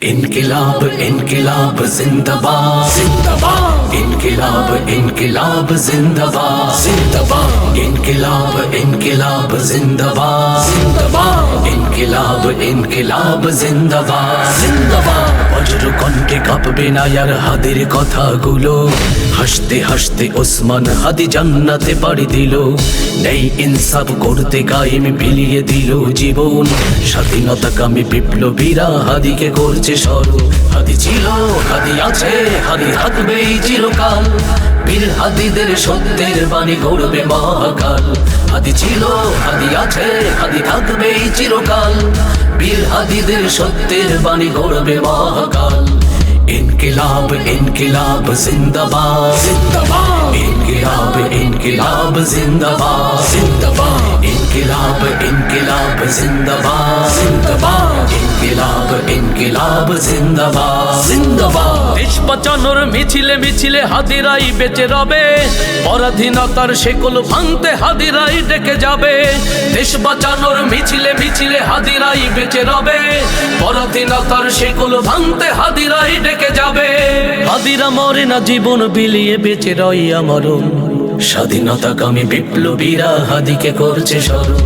इनकिलाब इनकिलाब जिंदाबाद जिंदाबाद इनकिलाब इनकिलाब जिंदाबाद जिंदाबाद इनकिलाब इनकिलाब जिंदाबाद जिंदाबाद इनकिलाब इनकिलाब जिंदाबाद जिंदाबाद বজ্র কণ্ঠে কাঁপবে না আর হাদির কথাগুলো হাসতে হাসতে ওসমান হাদি জান্নাতে পাড়ি দিল নেই ইনসাফ করতে কায়েম বিলিয়ে দিল জীবন স্বাধীনতাকামী বিপ্লবীরা হাদিকে করছে স্মরণ হাদি ছিল হাদি আছে হাদি থাকবেই চিরকাল বীর হাদিদের সত্যের বাণী গড়বে মহাকাল হাদি ছিল হাদি আছে হাদি থাকবেই চিরকাল বীর হাদিদের সত্যের বাণী গড়বে মহাকাল इनकिलाब इनकिलाब जिंदाबाद जिंदाबाद इनकिलाब इनकिलाब जिंदाबाद जिंदाबाद इनकिलाब इनकिलाब जिंदाबाद जिंदाबाद इनकिलाब इनकिलाब जिंदाबाद जिंदाबाद দেশ বাঁচানোর মিছিলে মিছিলে হাদিরাই বেঁচে রবে পরাধীনতার শেকল ভাঙতে হাদিরাই ডেকে যাবে দেশ বাঁচানোর মিছিলে মিছিলে হাদিরাই বেঁচে রবে পরাধীনতার শেকল ভাঙতে হাদিরাই ডেকে যাবে হাদিরা মরে না জীবন বিলিয়ে বেঁচে রই আমরণ স্বাধীনতাকামী বিপ্লবীরা হাদিকে করছে স্মরণ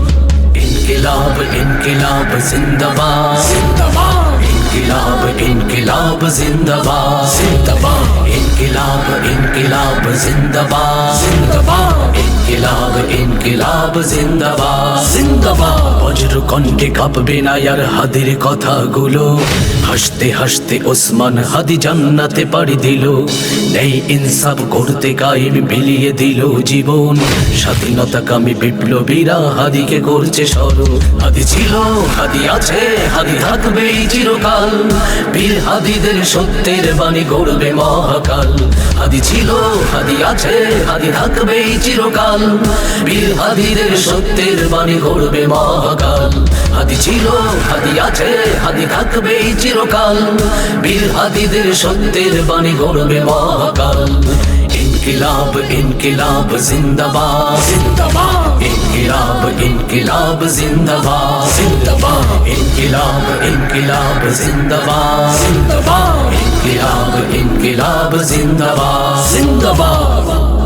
इनकिलाब इनकिलाब जिंदाबाद जिंदाबाद इनकिलाब इनकिलाब जिंदाबाद जिंदाबाद इनकिलाब इनकिलाब जिंदाबाद जिंदाबाद इनकिलाब इनकिलाब जिंदाबाद जिंदाबाद বজ্র কণ্ঠে কাঁপবে না আর হাদির কথাগুলো হাসতে হাসতে ওসমান হাদি জান্নাতে পাড়ি দিল নেই ইনসাফ করতে কায়েম বিলিয়ে দিল জীবন স্বাধীনতাকামী বিপ্লবীরা হাদিকে করছে স্মরণ হাদি ছিল হাদি আছে হাদি থাকবেই চিরকাল বীর হাদিদের সত্যের বাণী গড়বে মহাকাল হাদি ছিল হাদি আছে হাদি থাকবেই চিরকাল বীর হাদিদের সত্যের বাণী গড়বে মহাকাল হাদি ছিল হাদি আছে হাদি থাকবেই চিরকাল বীর হাদিদের সত্যের বাণী গড়বে মহাকাল इनकिलाब इनकिलाब जिंदाबाद जिंदाबाद इनकिलाब इनकिलाब जिंदाबाद जिंदाबाद इनकिलाब इनकिलाब जिंदाबाद जिंदाबाद इनकिलाब इनकिलाब जिंदाबाद जिंदाबाद